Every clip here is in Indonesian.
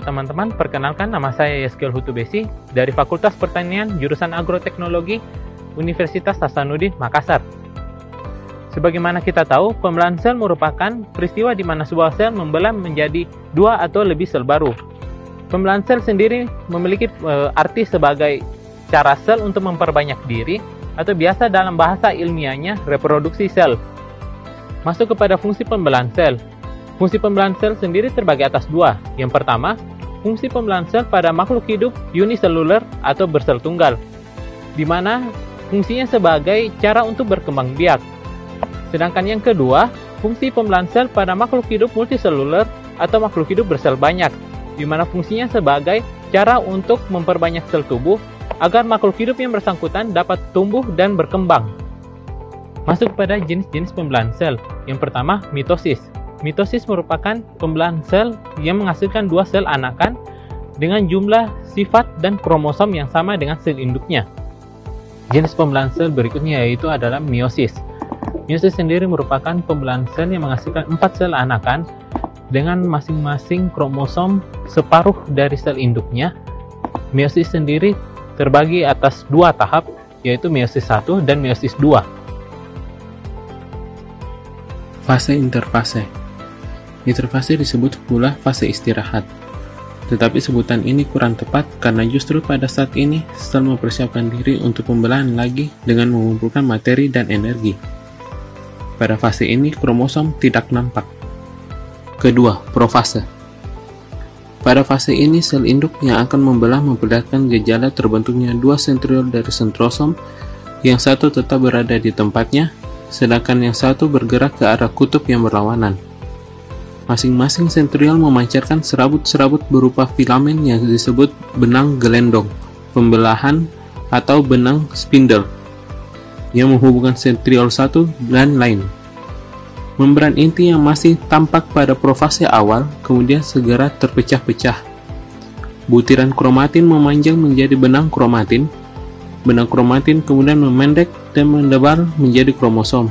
teman-teman, perkenalkan nama saya Yeskel Hutubesi dari Fakultas Pertanian Jurusan Agroteknologi Universitas Hasanuddin, Makassar. Sebagaimana kita tahu, pembelahan sel merupakan peristiwa di mana sebuah sel membelah menjadi dua atau lebih sel baru. Pembelahan sel sendiri memiliki arti sebagai cara sel untuk memperbanyak diri atau biasa dalam bahasa ilmiahnya reproduksi sel. Masuk kepada fungsi pembelahan sel. Fungsi pembelahan sel sendiri terbagi atas dua. Yang pertama, fungsi pembelahan sel pada makhluk hidup uniseluler atau bersel tunggal, di mana fungsinya sebagai cara untuk berkembang biak. Sedangkan yang kedua, fungsi pembelahan sel pada makhluk hidup multiseluler atau makhluk hidup bersel banyak, di mana fungsinya sebagai cara untuk memperbanyak sel tubuh agar makhluk hidup yang bersangkutan dapat tumbuh dan berkembang. Masuk pada jenis-jenis pembelahan sel. Yang pertama, mitosis. Mitosis merupakan pembelahan sel yang menghasilkan dua sel anakan dengan jumlah sifat dan kromosom yang sama dengan sel induknya. Jenis pembelahan sel berikutnya yaitu adalah meiosis. Meiosis sendiri merupakan pembelahan sel yang menghasilkan 4 sel anakan dengan masing-masing kromosom separuh dari sel induknya. Meiosis sendiri terbagi atas dua tahap, yaitu meiosis 1 dan meiosis 2. Fase interfase. Interfase disebut pula fase istirahat. Tetapi sebutan ini kurang tepat karena justru pada saat ini sel mempersiapkan diri untuk pembelahan lagi dengan mengumpulkan materi dan energi. Pada fase ini kromosom tidak nampak. Kedua, profase. Pada fase ini sel induk yang akan membelah memperlihatkan gejala terbentuknya dua sentriol dari sentrosom, yang satu tetap berada di tempatnya, sedangkan yang satu bergerak ke arah kutub yang berlawanan. Masing-masing sentriol memancarkan serabut-serabut berupa filamen yang disebut benang gelendong, pembelahan, atau benang spindle, yang menghubungkan sentriol satu dan lain. Membran inti yang masih tampak pada profase awal kemudian segera terpecah-pecah. Butiran kromatin memanjang menjadi benang kromatin. Benang kromatin kemudian memendek dan mendebar menjadi kromosom,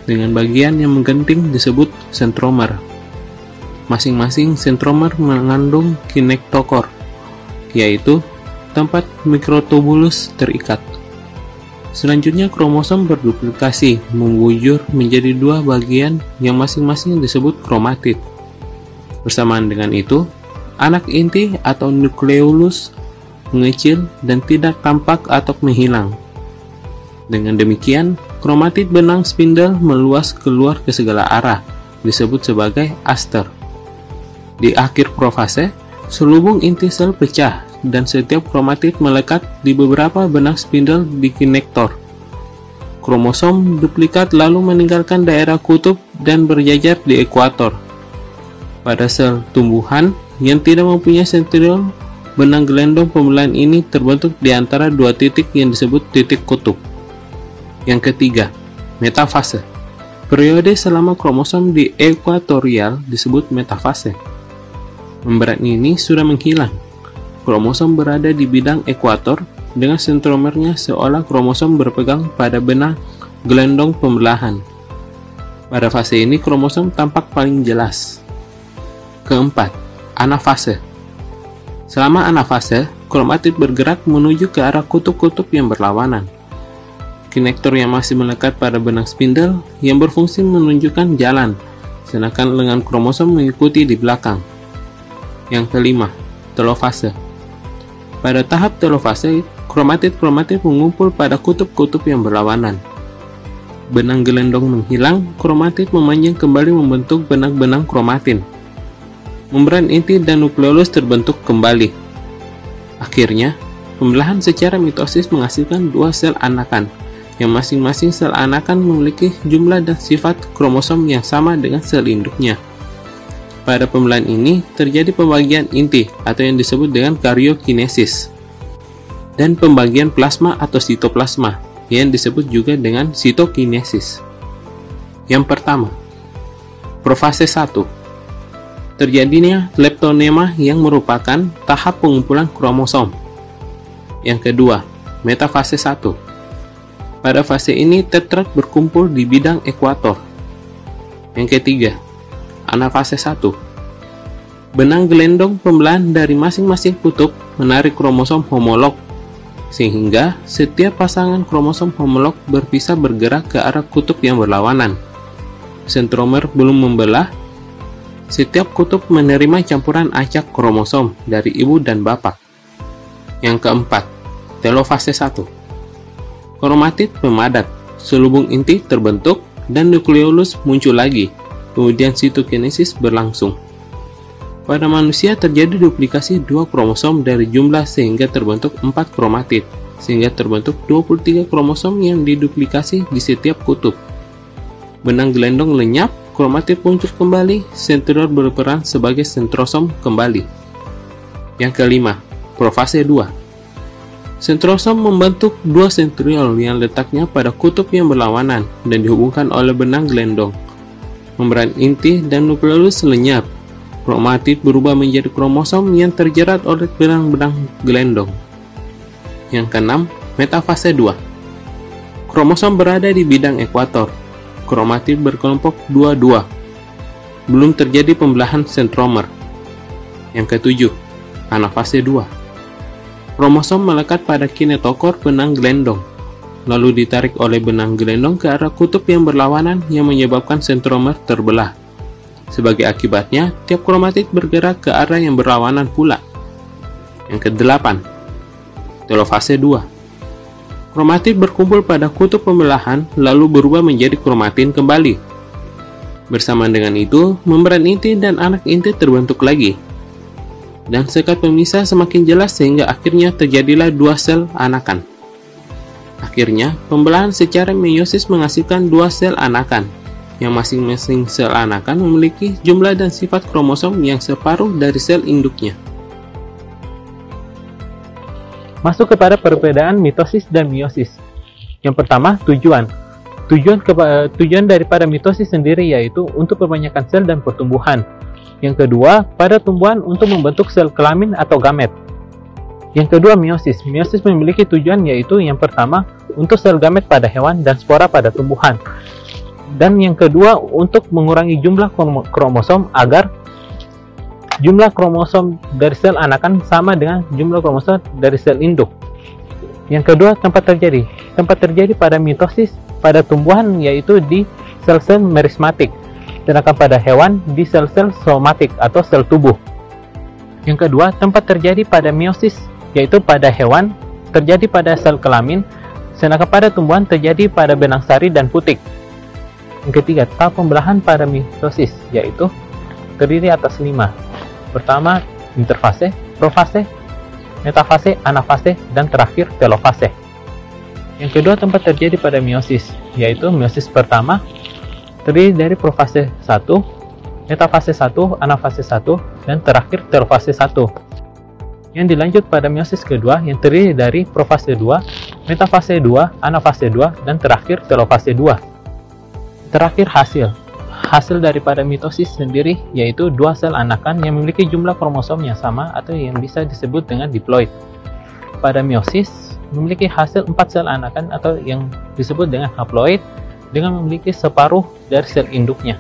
dengan bagian yang menggenting disebut sentromer. Masing-masing sentromer mengandung kinektokor, yaitu tempat mikrotubulus terikat. Selanjutnya kromosom berduplikasi, membujur menjadi dua bagian yang masing-masing disebut kromatid. Bersamaan dengan itu, anak inti atau nukleolus mengecil dan tidak tampak atau menghilang. Dengan demikian, kromatid benang spindle meluas keluar ke segala arah, disebut sebagai aster. Di akhir profase, selubung inti sel pecah dan setiap kromatid melekat di beberapa benang spindle di kinektor. Kromosom duplikat lalu meninggalkan daerah kutub dan berjajar di ekuator. Pada sel tumbuhan yang tidak mempunyai sentriol, benang gelendong pembelahan ini terbentuk di antara dua titik yang disebut titik kutub. Yang ketiga, metafase. Periode selama kromosom di ekuatorial disebut metafase. Membran ini sudah menghilang. Kromosom berada di bidang ekuator dengan sentromernya seolah kromosom berpegang pada benang gelendong pembelahan. Pada fase ini kromosom tampak paling jelas. Keempat, anafase. Selama anafase, kromatid bergerak menuju ke arah kutub-kutub yang berlawanan. Kinektor yang masih melekat pada benang spindle yang berfungsi menunjukkan jalan, sedangkan lengan kromosom mengikuti di belakang. Yang kelima, telofase. Pada tahap telofase, kromatid-kromatid mengumpul pada kutub-kutub yang berlawanan. Benang gelendong menghilang, kromatid memanjang kembali membentuk benang-benang kromatin. Membran inti dan nukleolus terbentuk kembali. Akhirnya, pembelahan secara mitosis menghasilkan dua sel anakan, yang masing-masing sel anakan memiliki jumlah dan sifat kromosom yang sama dengan sel induknya. Pada pembelahan ini terjadi pembagian inti atau yang disebut dengan karyokinesis dan pembagian plasma atau sitoplasma yang disebut juga dengan sitokinesis. Yang pertama, profase 1. Terjadinya leptonema yang merupakan tahap pengumpulan kromosom. Yang kedua, metafase 1. Pada fase ini tetrat berkumpul di bidang ekuator. Yang ketiga, anafase 1. Benang gelendong pembelahan dari masing-masing kutub menarik kromosom homolog, sehingga setiap pasangan kromosom homolog berpisah bergerak ke arah kutub yang berlawanan. Sentromer belum membelah. Setiap kutub menerima campuran acak kromosom dari ibu dan bapak. Yang keempat, telofase 1. Kromatid memadat, selubung inti terbentuk, dan nukleolus muncul lagi, kemudian sitokinesis berlangsung. Pada manusia terjadi duplikasi 2 kromosom dari jumlah sehingga terbentuk 4 kromatid, sehingga terbentuk 23 kromosom yang diduplikasi di setiap kutub. Benang gelendong lenyap, kromatid muncul kembali, sentriol berperan sebagai sentrosom kembali. Yang kelima, profase 2. Sentrosom membentuk 2 sentriol yang letaknya pada kutub yang berlawanan dan dihubungkan oleh benang gelendong. Membran inti dan nukleolus lenyap. Kromatid berubah menjadi kromosom yang terjerat oleh benang-benang gelendong. Yang keenam, metafase 2. Kromosom berada di bidang ekuator. Kromatid berkelompok 2-2. Belum terjadi pembelahan sentromer. Yang ketujuh, anafase 2. Kromosom melekat pada kinetokor benang gelendong, lalu ditarik oleh benang gelendong ke arah kutub yang berlawanan yang menyebabkan sentromer terbelah. Sebagai akibatnya, tiap kromatid bergerak ke arah yang berlawanan pula. Yang kedelapan, telofase 2. Kromatid berkumpul pada kutub pembelahan lalu berubah menjadi kromatin kembali. Bersamaan dengan itu, membran inti dan anak inti terbentuk lagi. Dan sekat pemisah semakin jelas sehingga akhirnya terjadilah 2 sel anakan. Akhirnya, pembelahan secara meiosis menghasilkan 2 sel anakan, yang masing-masing sel anakan memiliki jumlah dan sifat kromosom yang separuh dari sel induknya. Masuk kepada perbedaan mitosis dan meiosis. Yang pertama, tujuan. Tujuan daripada mitosis sendiri yaitu untuk perbanyakan sel dan pertumbuhan. Yang kedua, pada tumbuhan untuk membentuk sel kelamin atau gamet. Yang kedua, meiosis. Meiosis memiliki tujuan yaitu yang pertama, untuk sel gamet pada hewan dan spora pada tumbuhan. Dan yang kedua, untuk mengurangi jumlah kromosom agar jumlah kromosom dari sel anakan sama dengan jumlah kromosom dari sel induk. Yang kedua, tempat terjadi. Tempat terjadi pada mitosis pada tumbuhan yaitu di sel-sel merismatik, sedangkan pada hewan di sel-sel somatik atau sel tubuh. Yang kedua, tempat terjadi pada meiosis yaitu pada hewan terjadi pada sel kelamin, sedangkan pada tumbuhan terjadi pada benang sari dan putik. Yang ketiga, tahap pembelahan pada mitosis yaitu terdiri atas 5. Pertama, interfase, profase, metafase, anafase, dan terakhir telofase. Yang kedua, tempat terjadi pada meiosis yaitu meiosis pertama terdiri dari profase 1, metafase 1, anafase 1, dan terakhir telofase 1. Yang dilanjut pada meiosis kedua yang terdiri dari profase 2, metafase 2, anafase 2, dan terakhir telofase 2. Terakhir, hasil daripada mitosis sendiri yaitu 2 sel anakan yang memiliki jumlah kromosom yang sama atau yang bisa disebut dengan diploid. Pada meiosis memiliki hasil 4 sel anakan atau yang disebut dengan haploid dengan memiliki separuh dari sel induknya.